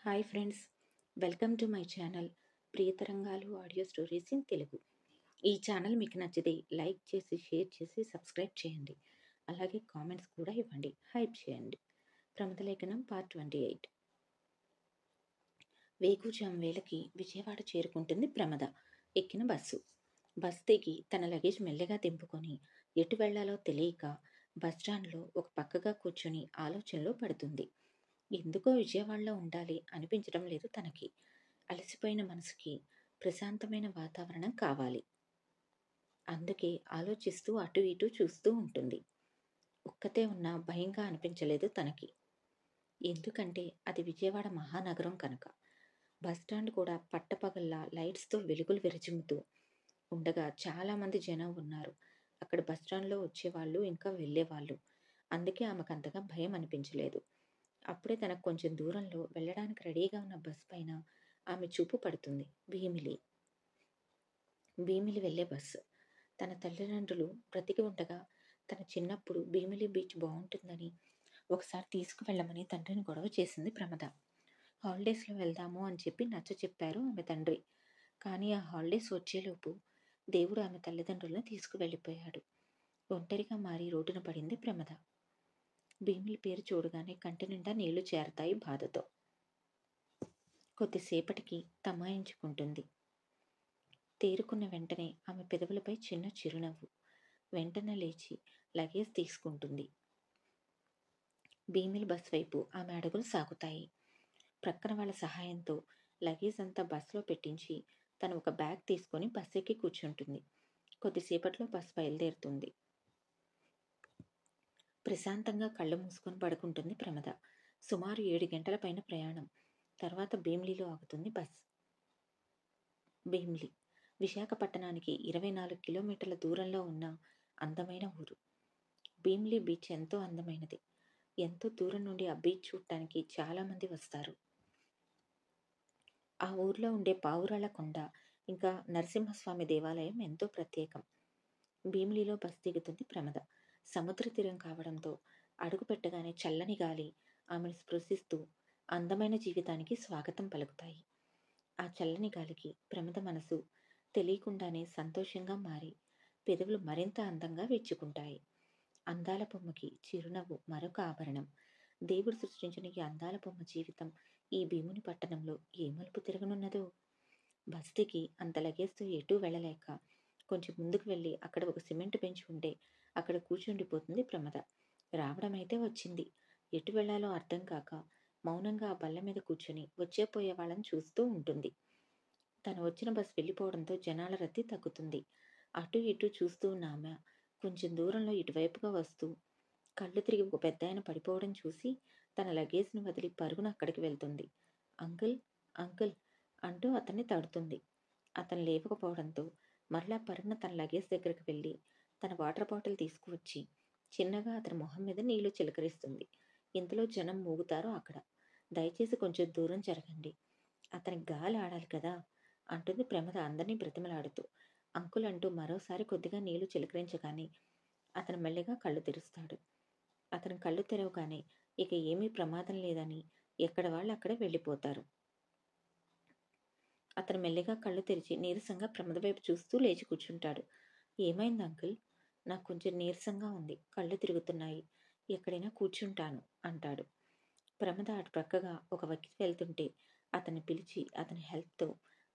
Hi friends, welcome to my channel Priyatarangalu audio stories in Telugu. ఈ channel మీకు నచ్చితే like చేసి, షేర్ చేసి, సబ్స్క్రైబ్ చేయండి. అలాగే కామెంట్స్ కూడా ఇవ్వండి, హైప్ చేయండి. ప్రమదలేఖనం పార్ట్ 28. వేకుజాం వేళకి విజయవాడ చేరుకుంటుంది ప్రమద. ఎక్కిన బస్సు దిగి తన లగేజ్ మెల్లగా దింపుకొని ఎటు వెళ్లాలో తెలియక బస్టాండ్లో ఒక పక్కగా కూర్చొని ఆలోచనలో పడుతుంది. ఎందుకో విజయవాడలో ఉండాలి అనిపించడం లేదు తనకి. అలసిపోయిన మనసుకి ప్రశాంతమైన వాతావరణం కావాలి. అందుకే ఆలోచిస్తూ అటు ఇటు చూస్తూ ఉంటుంది. ఒక్కతే ఉన్నా భయంగా అనిపించలేదు తనకి. ఎందుకంటే అది విజయవాడ మహానగరం కనుక. బస్టాండ్ కూడా పట్టపగల్లా లైట్స్తో వెలుగులు విరచిమ్ముతూ ఉండగా చాలామంది జనం ఉన్నారు. అక్కడ బస్టాండ్లో వచ్చేవాళ్ళు ఇంకా వెళ్ళేవాళ్ళు. అందుకే ఆమెకు అంతగా భయం అనిపించలేదు. అప్పుడే తనకు కొంచెం దూరంలో వెళ్ళడానికి రెడీగా ఉన్న బస్ పైన ఆమె చూపు పడుతుంది. భీమిలి వెళ్ళే బస్సు. తన తల్లిదండ్రులు బ్రతికి ఉండగా తన చిన్నప్పుడు భీమిలి బీచ్ బాగుంటుందని ఒకసారి తీసుకువెళ్ళమని తండ్రిని గొడవ చేసింది ప్రమద. హాలిడేస్లో వెళ్దాము అని చెప్పి నచ్చ చెప్పారు ఆమె తండ్రి. కానీ ఆ హాలిడేస్ వచ్చేలోపు దేవుడు ఆమె తల్లిదండ్రులను తీసుకువెళ్ళిపోయాడు. ఒంటరిగా మారి రోడ్డున పడింది ప్రమద. భీమిలి పేరు చూడగానే కంటి నిండా నీళ్లు చేరతాయి బాధతో. కొద్దిసేపటికి తమాయించుకుంటుంది. తేరుకున్న వెంటనే ఆమె పెదవులపై చిన్న చిరునవ్వు. వెంటనే లేచి లగేజ్ తీసుకుంటుంది. భీమిలి బస్ వైపు ఆమె అడుగులు సాగుతాయి. ప్రక్కన వాళ్ళ సహాయంతో లగేజ్ అంతా బస్సులో పెట్టించి తను ఒక బ్యాగ్ తీసుకొని బస్ ఎక్కి కూర్చుంటుంది. కొద్దిసేపట్లో బస్ బయలుదేరుతుంది. ప్రశాంతంగా కళ్ళు మూసుకొని పడుకుంటుంది ప్రమద. సుమారు 7 గంటల పైన ప్రయాణం. తర్వాత భీమిలిలో ఆగుతుంది బస్. భీమిలి విశాఖపట్టణానికి 24 కిలోమీటర్ల దూరంలో ఉన్న అందమైన ఊరు. భీమిలి బీచ్ ఎంతో అందమైనది. ఎంతో దూరం నుండి ఆ బీచ్ చూడటానికి చాలామంది వస్తారు. ఆ ఊర్లో ఉండే పావురాల కొండ ఇంకా నరసింహస్వామి దేవాలయం ఎంతో ప్రత్యేకం. భీమిలిలో బస్ దిగుతుంది ప్రమద. సముద్ర తీరం కావడంతో అడుగు పెట్టగానే చల్లని గాలి ఆమెను స్పృశిస్తూ అందమైన జీవితానికి స్వాగతం పలుకుతాయి. ఆ చల్లని గాలికి ప్రమద మనసు తెలియకుండానే సంతోషంగా మారి పెదవులు మరింత అందంగా విచ్చుకుంటాయి. అందాల బొమ్మకి చిరునవ్వు మరొక ఆభరణం. దేవుడు సృష్టించిన ఈ అందాల బొమ్మ జీవితం ఈ భీముని పట్టణంలో ఏ మలుపు తిరగనున్నదో. బస్ దిగి అంత లగేజ్తో ఎటూ వెళ్ళలేక కొంచెం ముందుకు వెళ్ళి అక్కడ ఒక సిమెంట్ బెంచ్ ఉంటే అక్కడ కూర్చుండిపోతుంది ప్రమద. రావడమైతే వచ్చింది. ఎటు వెళ్లాలో అర్థం కాక మౌనంగా ఆ బల్ల మీద కూర్చొని వచ్చేపోయే వాళ్ళని చూస్తూ ఉంటుంది. తను వచ్చిన బస్ వెళ్ళిపోవడంతో జనాల రద్దీ తగ్గుతుంది. అటు ఇటు చూస్తూ ఉన్న ఆమె కొంచెం దూరంలో ఇటువైపుగా వస్తూ కళ్ళు తిరిగి ఒక పెద్దాయన పడిపోవడం చూసి తన లగేజ్ను వదిలి పరుగున అక్కడికి వెళ్తుంది. అంకుల్, అంకుల్ అంటూ అతన్ని తడుతుంది. అతను లేవకపోవడంతో మరలా పరుగున తన లగేజ్ దగ్గరికి వెళ్ళి తన వాటర్ బాటిల్ తీసుకువచ్చి చిన్నగా అతని మొహం మీద నీళ్లు చిలకరిస్తుంది. ఇంతలో జనం మూగుతారు అక్కడ. దయచేసి కొంచెం దూరం జరగండి, అతనికి గాలి ఆడాలి కదా అంటుంది ప్రమద అందరినీ బ్రతిమలాడుతూ. అంకుల్ అంటూ మరోసారి కొద్దిగా నీళ్లు చిలకరించగానే అతను మెల్లగా కళ్ళు తెరుస్తాడు. అతను కళ్ళు తెరవగానే ఇక ఏమీ ప్రమాదం లేదని ఎక్కడ వాళ్ళు అక్కడే వెళ్ళిపోతారు. అతను మెల్లగా కళ్ళు తెరిచి నీరసంగా ప్రమద వైపు చూస్తూ లేచి కూర్చుంటాడు. ఏమైంది అంకుల్? నాకు కొంచెం నీరసంగా ఉంది, కళ్ళు తిరుగుతున్నాయి, ఎక్కడైనా కూర్చుంటాను అంటాడు. ప్రమద అటు ప్రక్కగా ఒక వ్యక్తి వెళ్తుంటే అతన్ని పిలిచి అతని హెల్ప్తో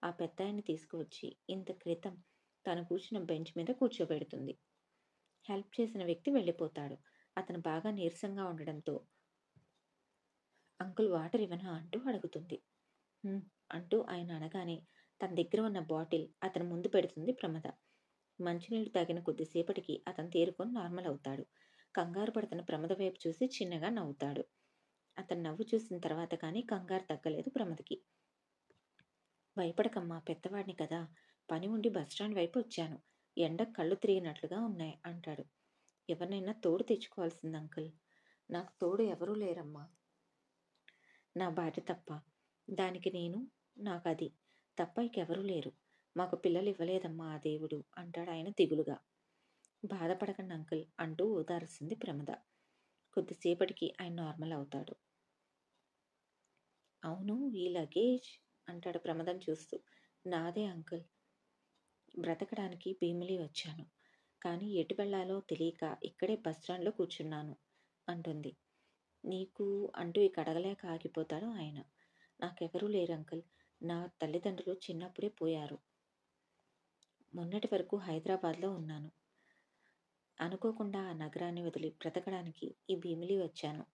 ఆ పెద్దాయన్ని తీసుకువచ్చి ఇంత క్రితం తను కూర్చున్న బెంచ్ మీద కూర్చోబెడుతుంది. హెల్ప్ చేసిన వ్యక్తి వెళ్ళిపోతాడు. అతను బాగా నీరసంగా ఉండడంతో అంకుల్ వాటర్ ఇవ్వనా అంటూ అడుగుతుంది. అంటూ ఆయన అనగానే తన దగ్గర ఉన్న బాటిల్ అతని ముందు పెడుతుంది ప్రమద. మంచినీళ్లు తాగిన కొద్దిసేపటికి అతను తేరుకొని నార్మల్ అవుతాడు. కంగారు పడుతున్న ప్రమద వైపు చూసి చిన్నగా నవ్వుతాడు. అతను నవ్వు చూసిన తర్వాత కానీ కంగారు తగ్గలేదు ప్రమదకి. భయపడకమ్మా, పెద్దవాడిని కదా, పని ఉండి బస్టాండ్ వైపు వచ్చాను, ఎండకు కళ్ళు తిరిగినట్లుగా ఉన్నాయి అంటాడు. ఎవరినైనా తోడు తెచ్చుకోవాల్సింది అంకుల్. నాకు తోడు ఎవరూ లేరమ్మా, నా భార్య తప్ప. దానికి నేను, నాకు అది తప్ప ఇంకెవరూ లేరు. మాకు పిల్లలు ఇవ్వలేదమ్మా ఆ దేవుడు అంటాడు ఆయన దిగులుగా. బాధపడకండి అంకుల్ అంటూ ఓదారుస్తుంది ప్రమద. కొద్దిసేపటికి ఆయన నార్మల్ అవుతాడు. అవును, ఈ లగేజ్ అంటాడు ప్రమదం చూస్తూ. నాదే అంకుల్. బ్రతకడానికి భీమిలి వచ్చాను. కానీ ఎటు వెళ్ళాలో తెలియక ఇక్కడే బస్ స్టాండ్‌లో కూర్చున్నాను అంటుంది. నీకు అంటూ ఇక అడగలేక ఆగిపోతాడు ఆయన. నాకెవరూ లేరు అంకుల్. నా తల్లిదండ్రులు చిన్నప్పుడే పోయారు. మొన్నటి వరకు హైదరాబాద్‌లో ఉన్నాను. అనుకోకుండా ఆ నగరాన్ని వదిలి బ్రతకడానికి ఈ భీమిలి వచ్చాను.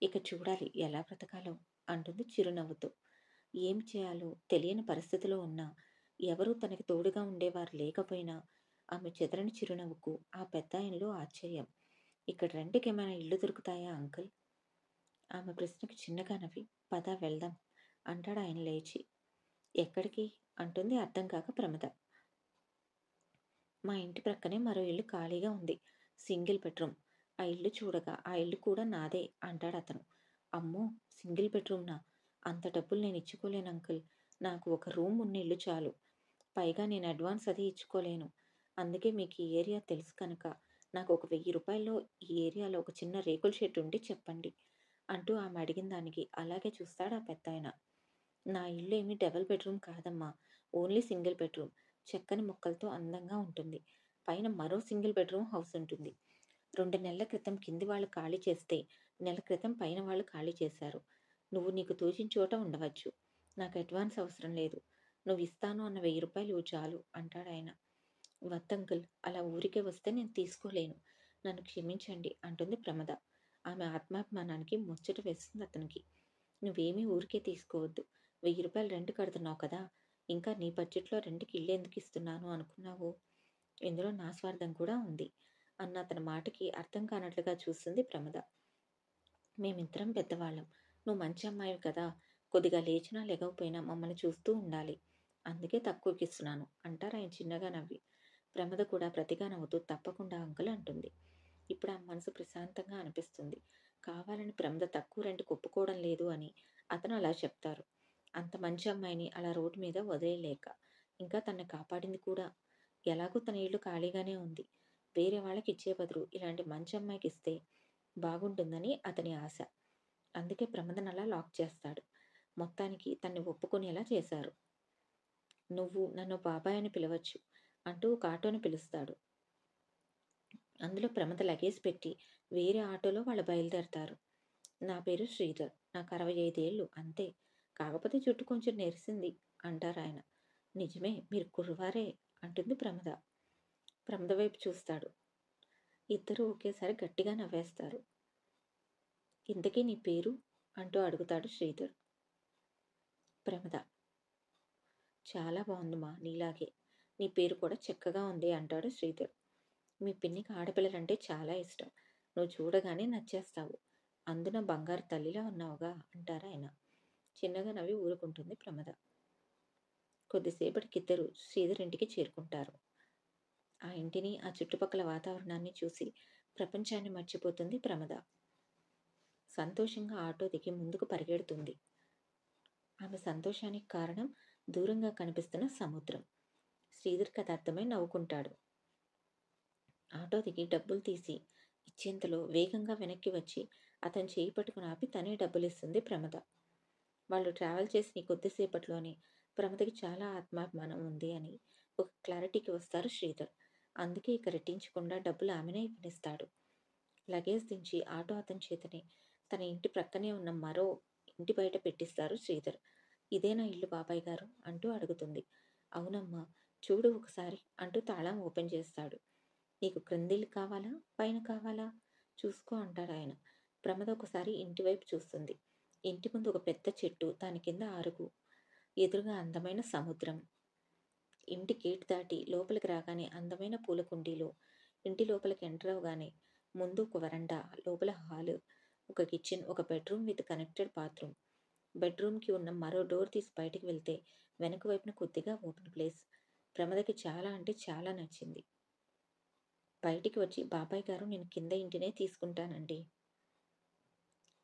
ఇక చూడాలి ఎలా బ్రతకాలో అంటుంది చిరునవ్వుతో. ఏం చేయాలో తెలియని పరిస్థితిలో ఉన్నా, ఎవరూ తనకి తోడుగా ఉండేవారు లేకపోయినా, ఆమె చెదరని చిరునవ్వుకు ఆ పెద్దాయనలో ఆశ్చర్యం. ఇక్కడ రెంట్‌కేమైనా ఇళ్ళు దొరుకుతాయా అంకుల్? ఆమె ప్రశ్నకి చిన్నగా నవ్వి, పద వెళ్దాం అంటాడాయన లేచి. ఎక్కడికి? అంటుంది అర్థం కాక ప్రమద. మా ఇంటి ప్రక్కనే మరో ఇల్లు ఖాళీగా ఉంది. Single bedroom. ఆ ఇల్లు చూడగా ఆ ఇల్లు కూడా నాదే అంటాడతను. అమ్మో! సింగిల్ బెడ్‌రూమ్‌నా? అంత డబ్బులు నేనిచ్చుకోలేను అంకుల్. నాకు ఒక రూమ్ ఉన్న ఇల్లు చాలు. పైగా నేను అడ్వాన్స్ అది ఇచ్చుకోలేను. అందుకే మీకు ఈ ఏరియా తెలుసు కనుక నాకు ఒక ₹1000లో ఈ ఏరియాలో ఒక చిన్న రేకుల షెడ్ ఉంటే చెప్పండి అంటూ ఆమె అడిగిన దానికి అలాగే చూస్తాడు ఆ పెద్దాయన. నా ఇల్లు ఏమీ డబుల్ బెడ్‌రూమ్ కాదమ్మా. Only single bedroom. చెక్కని ముక్కలతో అందంగా ఉంటుంది. పైన మరో సింగిల్ బెడ్‌రూమ్ హౌస్ ఉంటుంది. 2 నెలల క్రితం కింది వాళ్ళు ఖాళీ చేస్తే, నెల క్రితం పైన వాళ్ళు ఖాళీ చేశారు. నువ్వు నీకు తోచిన చోట ఉండవచ్చు. నాకు అడ్వాన్స్ అవసరం లేదు. నువ్వు ఇస్తాను అన్న ₹1000 ఇవ్వు చాలు అంటాడాయన. వద్దంకుల్, అలా ఊరికే వస్తే నేను తీసుకోలేను. నన్ను క్షమించండి అంటుంది ప్రమద. ఆమె ఆత్మాభిమానానికి ముచ్చట వేస్తుంది అతనికి. నువ్వేమీ ఊరికే తీసుకోవద్దు. ₹1000 రెంట్ కడుతున్నావు కదా! ఇంకా నీ బడ్జెట్‌లో రెంట్‌కి ఇల్లెందుకు ఇస్తున్నాను అనుకున్నావు? ఇందులో నా స్వార్థం కూడా ఉంది అన్న అతని మాటకి అర్థం కానట్లుగా చూస్తుంది ప్రమద. మేమిద్దరం పెద్దవాళ్ళం. నువ్వు మంచి అమ్మాయివి కదా! కొద్దిగా లేచినా లెగవపోయినా మమ్మల్ని చూస్తూ ఉండాలి. అందుకే తక్కువకిస్తున్నాను అంటారాయన చిన్నగా నవ్వి. ప్రమద కూడా ప్రతిగా నవ్వుతూ తప్పకుండా అంకుల్ అంటుంది. ఇప్పుడు ఆ మనసు ప్రశాంతంగా అనిపిస్తుంది. కావాలని ప్రమద తక్కువ రెంట్‌కి ఒప్పుకోవడం లేదు అని అతను అలా చెప్తారు. అంత మంచి అమ్మాయిని అలా రోడ్డు మీద వదిలేయలేక. ఇంకా తనని కాపాడింది కూడా. ఎలాగో తన ఇల్లు ఖాళీగానే ఉంది. వేరే వాళ్ళకిచ్చే బదులు ఇలాంటి మంచి అమ్మాయికిస్తే బాగుంటుందని అతని ఆశ. అందుకే ప్రమదనలా లాక్ చేస్తాడు. మొత్తానికి తన్ని ఒప్పుకునేలా చేశారు. నువ్వు నన్ను బాబాయ్ అని పిలవచ్చు అంటూ ఒక ఆటోని పిలుస్తాడు. అందులో ప్రమద లగేజ్ పెట్టి వేరే ఆటోలో వాళ్ళు బయలుదేరతారు. నా పేరు శ్రీధర్. నాకు 65 ఏళ్ళు అంతే. కాకపోతే జుట్టు కొంచెం నెరిసింది అంటారాయన. నిజమే, మీరు కుర్రవారే అంటుంది ప్రమద. ప్రమద వైపు చూస్తాడు. ఇద్దరూ ఒకేసారి గట్టిగా నవ్వేస్తారు. ఇంతకీ నీ పేరు అంటూ అడుగుతాడు శ్రీధర్. ప్రమద. చాలా బాగుందిమా, నీలాగే. నీ పేరు కూడా చక్కగా ఉంది అంటాడు శ్రీధర్. మీ పిన్నికి ఆడపిల్లలంటే చాలా ఇష్టం. నువ్వు చూడగానే నచ్చేస్తావు. అందున బంగారు తల్లిలా ఉన్నావుగా అంటారాయన. చిన్నగా నవ్వి ఊరుకుంటుంది ప్రమద. కొద్దిసేపటికిద్దరూ శ్రీధర్ ఇంటికి చేరుకుంటారు. ఆ ఇంటిని, ఆ చుట్టుపక్కల వాతావరణాన్ని చూసి ప్రపంచాన్ని మర్చిపోతుంది ప్రమద. సంతోషంగా ఆటో దిగి ముందుకు పరిగెడుతుంది. ఆమె సంతోషానికి కారణం దూరంగా కనిపిస్తున్న సముద్రం. శ్రీధర్కి అది అర్థమై నవ్వుకుంటాడు. ఆటో దిగి డబ్బులు తీసి ఇచ్చేంతలో వేగంగా వెనక్కి వచ్చి అతని చేయి పట్టుకుని ఆపి తనే డబ్బులిస్తుంది ప్రమద. వాళ్ళు ట్రావెల్ చేసిన కొద్దిసేపట్లోనే ప్రమదకి చాలా ఆత్మాభిమానం ఉంది అని ఒక క్లారిటీకి వస్తారు శ్రీధర్. అందుకే ఇక రెట్టించకుండా డబ్బులు ఆమెనే ఇవ్వనిస్తాడు. లగేజ్ దించి ఆటో అతని చేతనే తన ఇంటి ప్రక్కనే ఉన్న మరో ఇంటి బయట పెట్టిస్తారు శ్రీధర్. ఇదేనా ఇల్లు బాబాయ్ గారు అంటూ అడుగుతుంది. అవునమ్మా, చూడు ఒకసారి అంటూ తాళం ఓపెన్ చేస్తాడు. నీకు క్రిందిల్లు కావాలా, పైన కావాలా? చూసుకో అంటాడాయన. ప్రమద ఒకసారి ఇంటి వైపు చూస్తుంది. ఇంటి ముందు ఒక పెద్ద చెట్టు, దాని కింద అరుగు, ఎదురుగా అందమైన సముద్రం. ఇంటి గేట్ దాటి లోపలికి రాగానే అందమైన పూల కుండీలు. ఇంటి లోపలికి ఎంటర్ అవగానే ముందు ఒక వరండా, లోపల హాలు, ఒక కిచెన్, ఒక బెడ్రూమ్ విత్ కనెక్టెడ్ బాత్రూమ్. బెడ్రూమ్కి ఉన్న మరో డోర్ తీసి బయటికి వెళ్తే వెనక వైపున కొద్దిగా ఓపెన్ ప్లేస్. ప్రమదకి చాలా అంటే చాలా నచ్చింది. బయటికి వచ్చి బాబాయ్ గారు, నేను కింద ఇంటినే తీసుకుంటానండి.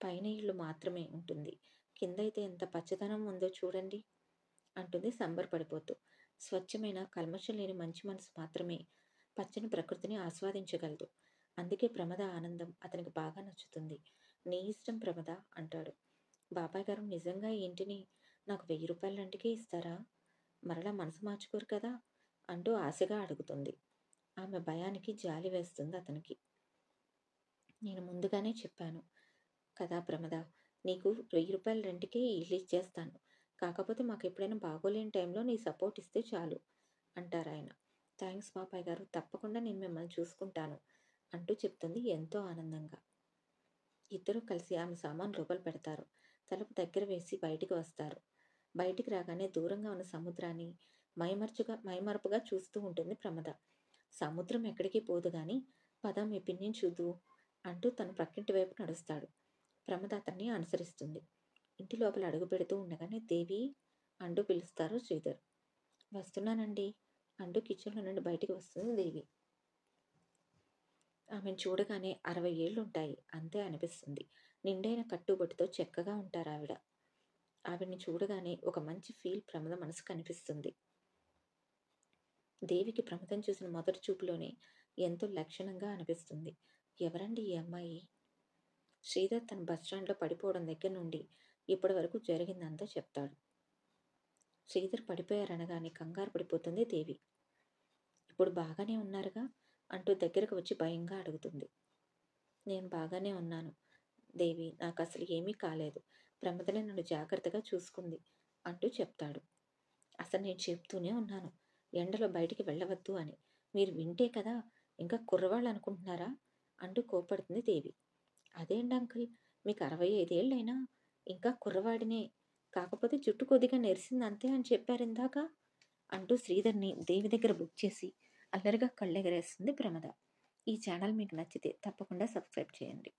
పైన ఇల్లు మాత్రమే ఉంటుంది. కింద అయితే ఎంత పచ్చదనం ఉందో చూడండి అంటుంది సంబరపడిపోతూ. స్వచ్ఛమైన కల్మషం లేని మంచి మనసు మాత్రమే పచ్చని ప్రకృతిని ఆస్వాదించగలదు. అందుకే ప్రమద ఆనందం అతనికి బాగా నచ్చుతుంది. నీ ఇష్టం ప్రమద అంటాడు. బాబాయ్ గారు నిజంగా ఈ ఇంటిని నాకు 1000 రూపాయల రెంట్‌కే ఇస్తారా? మరలా మనసు మార్చుకోరు కదా? అంటూ ఆశగా అడుగుతుంది. ఆమె భయానికి జాలి వేస్తుంది అతనికి. నేను ముందుగానే చెప్పాను కదా ప్రమద! నీకు 1000 రూపాయల రెంట్‌కే ఈ ఇల్లు ఇచ్చేస్తాను. కాకపోతే మాకెప్పుడైనా బాగోలేని టైంలో నీ సపోర్ట్ ఇస్తే చాలు అంటారాయన. థాంక్స్ బాబాయ్ గారు. తప్పకుండా నేను మిమ్మల్ని చూసుకుంటాను అంటూ చెప్తుంది ఎంతో ఆనందంగా. ఇద్దరూ కలిసి ఆమె సామాను లోపల పెడతారు. తలుపు దగ్గర వేసి బయటికి వస్తారు. బయటికి రాగానే దూరంగా ఉన్న సముద్రాన్ని మైమరపుగా చూస్తూ ఉంటుంది ప్రమద. సముద్రం ఎక్కడికి పోదు గాని, పద మీ పిన్నిని చూదువు అంటూ తన పక్కింటి వైపు నడుస్తాడు. ప్రమద అతన్ని అనుసరిస్తుంది. ఇంటి లోపల అడుగు పెడుతూ ఉండగానే దేవి అంటూ పిలుస్తారు శ్రీధర్. వస్తున్నానండి అంటూ కిచెన్‌లో నుండి బయటికి వస్తుంది దేవి. ఆమెను చూడగానే 60 ఏళ్లుంటాయి అంతే అనిపిస్తుంది. నిండైన కట్టుబొట్టుతో చక్కగా ఉంటారావిడ. ఆవిడని చూడగానే ఒక మంచి ఫీల్ ప్రమద మనసుకు కనిపిస్తుంది. దేవికి ప్రమదను చూసిన మొదటి చూపులోనే ఎంతో లక్షణంగా అనిపిస్తుంది. ఎవరండి ఈ అమ్మాయి? శ్రీధర్ తన బస్టాండ్‌లో పడిపోవడం దగ్గర నుండి ఇప్పటి వరకు జరిగిందంతా చెప్తాడు. శ్రీధర్ పడిపోయారనగానే కంగారు పడిపోతుంది దేవి. ఇప్పుడు బాగానే ఉన్నారుగా? అంటూ దగ్గరకు వచ్చి భయంగా అడుగుతుంది. నేను బాగానే ఉన్నాను దేవి. నాకసలు ఏమీ కాలేదు. ప్రమదనే నన్ను జాగ్రత్తగా చూసుకుంది అంటూ చెప్తాడు. అసలు నేను చెప్తూనే ఉన్నాను. ఎండలో బయటికి వెళ్ళవద్దు అని. మీరు వింటే కదా ఇంకా కుర్రవాళ్ళు అనుకుంటున్నారా? అంటూ కోప్పడుతుంది దేవి. అదేంటి అంకుల్ మీకు 65 ఏళ్ళైనా ఇంకా కుర్రవాడినే. కాకపోతే జుట్టు కొద్దిగా నెరిసిందంతే అని చెప్పారిందాక అంటూ శ్రీధర్‌ని దేవి దగ్గర బుక్ చేసి అల్లరిగా కళ్ళెగరేస్తుంది ప్రమద. ఈ ఛానల్ మీకు నచ్చితే తప్పకుండా సబ్స్క్రైబ్ చేయండి.